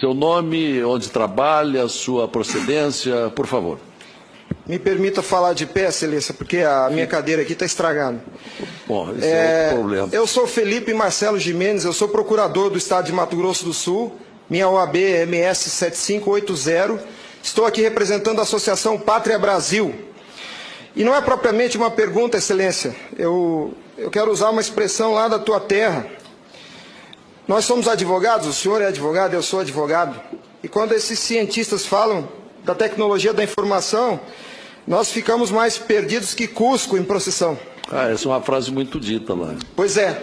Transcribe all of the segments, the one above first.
Seu nome, onde trabalha, sua procedência, por favor. Me permita falar de pé, Excelência, porque a minha cadeira aqui está estragada. Bom, esse é outro problema. Eu sou Felipe Marcelo Gimenez, eu sou procurador do Estado de Mato Grosso do Sul, minha OAB é MS 7580, estou aqui representando a Associação Pátria Brasil. E não é propriamente uma pergunta, Excelência, eu quero usar uma expressão lá da tua terra. Nós somos advogados, o senhor é advogado, eu sou advogado, e quando esses cientistas falam da tecnologia da informação, nós ficamos mais perdidos que Cusco em procissão. Essa é uma frase muito dita lá. Pois é.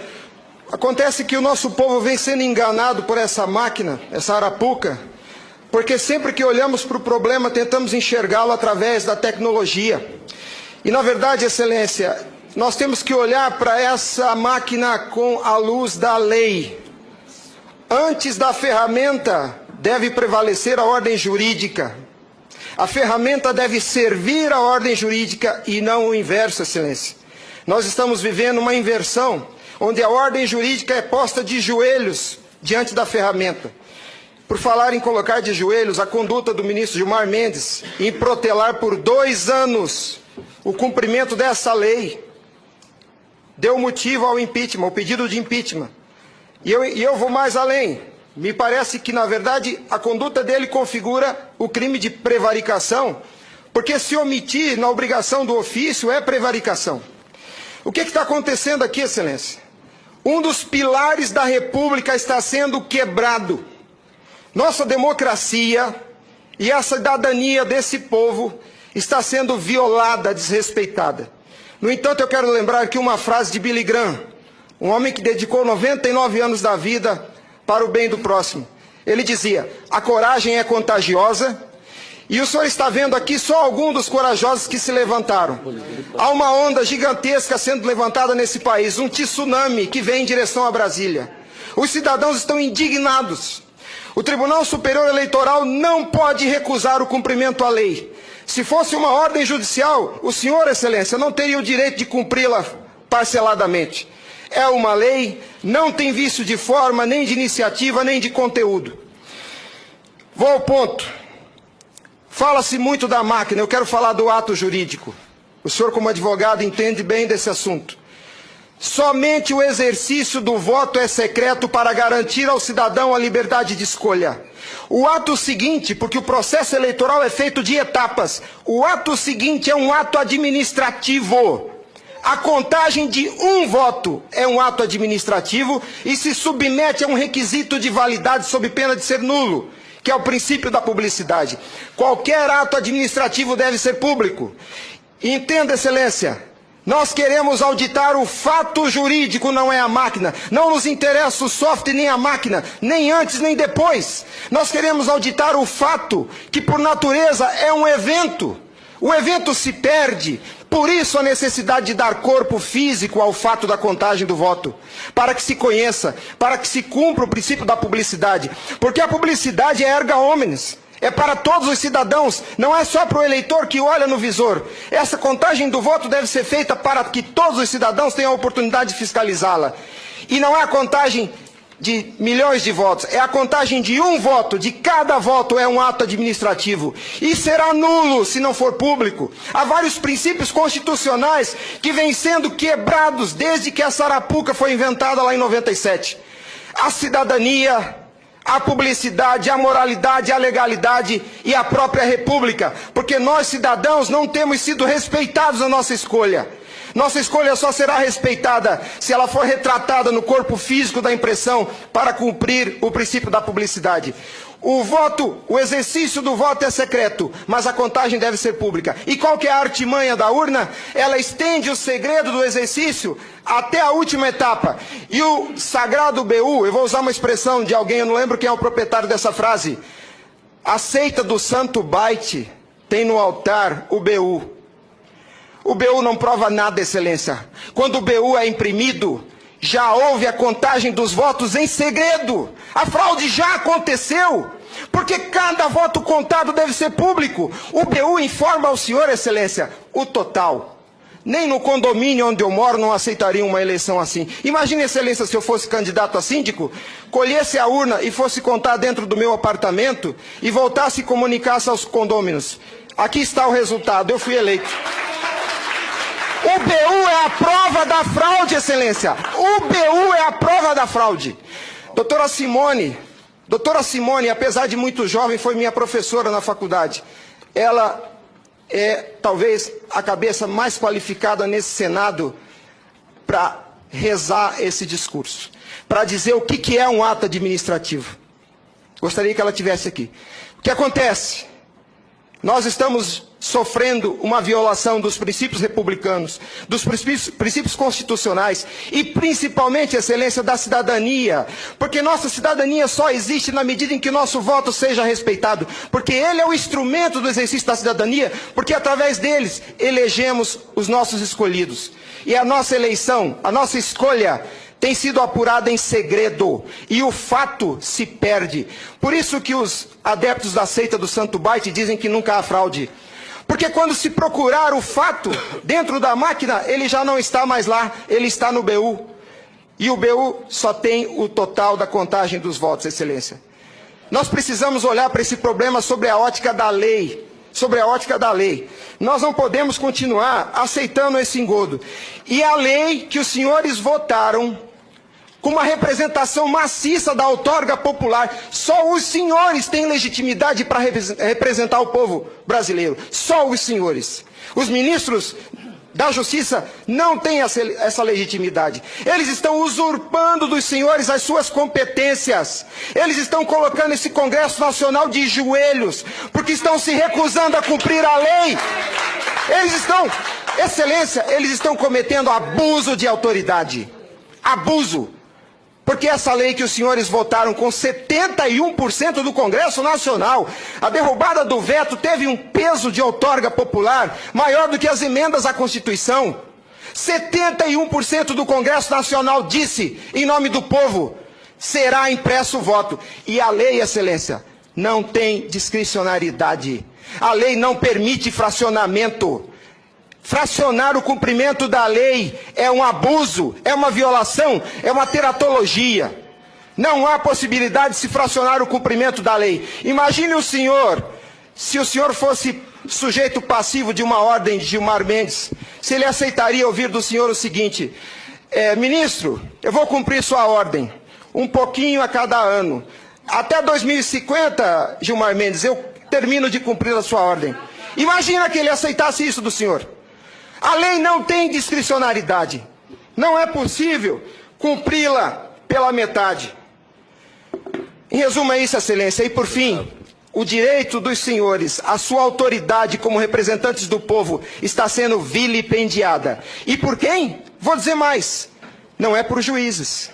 Acontece que o nosso povo vem sendo enganado por essa máquina, essa arapuca, porque sempre que olhamos para o problema, tentamos enxergá-lo através da tecnologia. E, na verdade, Excelência, nós temos que olhar para essa máquina com a luz da lei. Antes da ferramenta, deve prevalecer a ordem jurídica. A ferramenta deve servir à ordem jurídica e não o inverso, Excelência. Nós estamos vivendo uma inversão, onde a ordem jurídica é posta de joelhos diante da ferramenta. Por falar em colocar de joelhos, a conduta do ministro Gilmar Mendes em protelar por 2 anos o cumprimento dessa lei deu motivo ao impeachment, ao pedido de impeachment. E eu vou mais além. Me parece que, na verdade, a conduta dele configura o crime de prevaricação, porque se omitir na obrigação do ofício é prevaricação. O que está acontecendo aqui, Excelência? Um dos pilares da República está sendo quebrado. Nossa democracia e a cidadania desse povo está sendo violada, desrespeitada. No entanto, eu quero lembrar aqui uma frase de Billy Graham, um homem que dedicou 99 anos da vida para o bem do próximo. Ele dizia: a coragem é contagiosa, e o senhor está vendo aqui só alguns dos corajosos que se levantaram. Há uma onda gigantesca sendo levantada nesse país, um tsunami que vem em direção a Brasília. Os cidadãos estão indignados. O Tribunal Superior Eleitoral não pode recusar o cumprimento à lei. Se fosse uma ordem judicial, o senhor, Excelência, não teria o direito de cumpri-la parceladamente. É uma lei, não tem vício de forma, nem de iniciativa, nem de conteúdo. Vou ao ponto. Fala-se muito da máquina, eu quero falar do ato jurídico. O senhor, como advogado, entende bem desse assunto. Somente o exercício do voto é secreto para garantir ao cidadão a liberdade de escolha. O ato seguinte, porque o processo eleitoral é feito de etapas, o ato seguinte é um ato administrativo. A contagem de um voto é um ato administrativo e se submete a um requisito de validade sob pena de ser nulo, que é o princípio da publicidade. Qualquer ato administrativo deve ser público. Entenda, Excelência, nós queremos auditar o fato jurídico, não é a máquina. Não nos interessa o software nem a máquina, nem antes nem depois. Nós queremos auditar o fato, que por natureza é um evento. O evento se perde, por isso a necessidade de dar corpo físico ao fato da contagem do voto, para que se conheça, para que se cumpra o princípio da publicidade, porque a publicidade é erga omnes, é para todos os cidadãos, não é só para o eleitor que olha no visor. Essa contagem do voto deve ser feita para que todos os cidadãos tenham a oportunidade de fiscalizá-la. E não é a contagem de milhões de votos, é a contagem de um voto, de cada voto é um ato administrativo. E será nulo se não for público. Há vários princípios constitucionais que vêm sendo quebrados desde que essa arapuca foi inventada lá em 97. A cidadania, a publicidade, a moralidade, a legalidade e a própria república. Porque nós, cidadãos, não temos sido respeitados na nossa escolha. Nossa escolha só será respeitada se ela for retratada no corpo físico da impressão para cumprir o princípio da publicidade. O exercício do voto é secreto, mas a contagem deve ser pública. E qual que é a artimanha da urna? Ela estende o segredo do exercício até a última etapa. E o sagrado BU, eu vou usar uma expressão de alguém, eu não lembro quem é o proprietário dessa frase. A seita do santo baite tem no altar o BU. O BU não prova nada, Excelência. Quando o BU é imprimido, já houve a contagem dos votos em segredo. A fraude já aconteceu. Porque cada voto contado deve ser público. O BU informa ao senhor, Excelência, o total. nem no condomínio onde eu moro não aceitariam uma eleição assim. Imagine, Excelência, se eu fosse candidato a síndico, colhesse a urna e fosse contar dentro do meu apartamento e voltasse e comunicasse aos condôminos. Aqui está o resultado, eu fui eleito. O BU é a prova da fraude, Excelência. O BU é a prova da fraude. Doutora Simone, apesar de muito jovem, foi minha professora na faculdade. Ela é talvez a cabeça mais qualificada nesse Senado para rezar esse discurso, para dizer o que é um ato administrativo. Gostaria que ela estivesse aqui. O que acontece? Nós estamos sofrendo uma violação dos princípios republicanos, dos princípios constitucionais e principalmente, Excelência, da cidadania. Porque nossa cidadania só existe na medida em que nosso voto seja respeitado. Porque ele é o instrumento do exercício da cidadania, porque através deles elegemos os nossos escolhidos. E a nossa eleição, a nossa escolha tem sido apurada em segredo e o fato se perde. Por isso que os adeptos da seita do Santo Baite dizem que nunca há fraude. Porque quando se procurar o fato dentro da máquina, ele já não está mais lá, ele está no BU. E o BU só tem o total da contagem dos votos, Excelência. Nós precisamos olhar para esse problema sobre a ótica da lei. Sobre a ótica da lei. Nós não podemos continuar aceitando esse engodo. E a lei que os senhores votaram com uma representação maciça da outorga popular. Só os senhores têm legitimidade para representar o povo brasileiro. Só os senhores. Os ministros da Justiça não têm essa legitimidade. Eles estão usurpando dos senhores as suas competências. Eles estão colocando esse Congresso Nacional de joelhos, porque estão se recusando a cumprir a lei. Excelência, eles estão cometendo abuso de autoridade. Abuso. Porque essa lei que os senhores votaram com 71% do Congresso Nacional, a derrubada do veto teve um peso de outorga popular maior do que as emendas à Constituição. 71% do Congresso Nacional disse, em nome do povo, será impresso o voto. E a lei, Excelência, não tem discricionariedade. A lei não permite fracionamento. Fracionar o cumprimento da lei é um abuso, é uma violação, é uma teratologia. Não há possibilidade de se fracionar o cumprimento da lei. Imagine o senhor, se o senhor fosse sujeito passivo de uma ordem de Gilmar Mendes, se ele aceitaria ouvir do senhor o seguinte: ministro, eu vou cumprir sua ordem, um pouquinho a cada ano. Até 2050, Gilmar Mendes, eu termino de cumprir a sua ordem. Imagina que ele aceitasse isso do senhor. A lei não tem discricionariedade. Não é possível cumpri-la pela metade. Em resumo, é isso, Excelência. E por fim, o direito dos senhores, a sua autoridade como representantes do povo está sendo vilipendiada. E por quem? Vou dizer mais. Não é por juízes.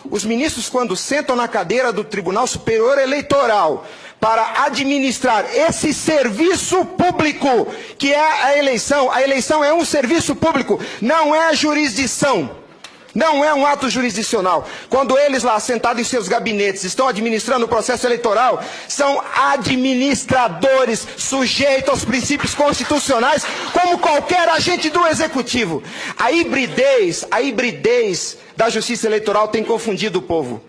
Os ministros, quando sentam na cadeira do Tribunal Superior Eleitoral para administrar esse serviço público, que é a eleição é um serviço público, não é jurisdição, não é um ato jurisdicional. Quando eles lá, sentados em seus gabinetes, estão administrando o processo eleitoral, são administradores sujeitos aos princípios constitucionais, como qualquer agente do executivo. A hibridez da justiça eleitoral tem confundido o povo.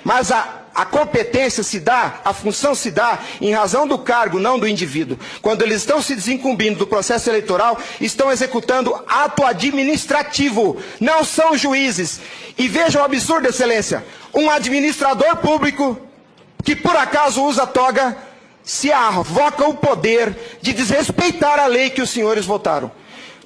Mas a competência se dá, a função se dá em razão do cargo, não do indivíduo. Quando eles estão se desincumbindo do processo eleitoral, estão executando ato administrativo, não são juízes. E vejam o absurdo, Excelência, um administrador público que por acaso usa toga, se arvoca o poder de desrespeitar a lei que os senhores votaram.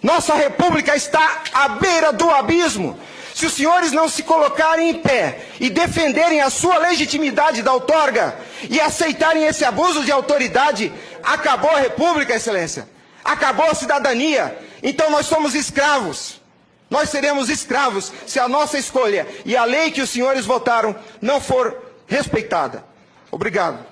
Nossa república está à beira do abismo. Se os senhores não se colocarem em pé e defenderem a sua legitimidade da outorga e aceitarem esse abuso de autoridade, acabou a república, Excelência. Acabou a cidadania. Então nós somos escravos. Nós seremos escravos se a nossa escolha e a lei que os senhores votaram não for respeitada. Obrigado.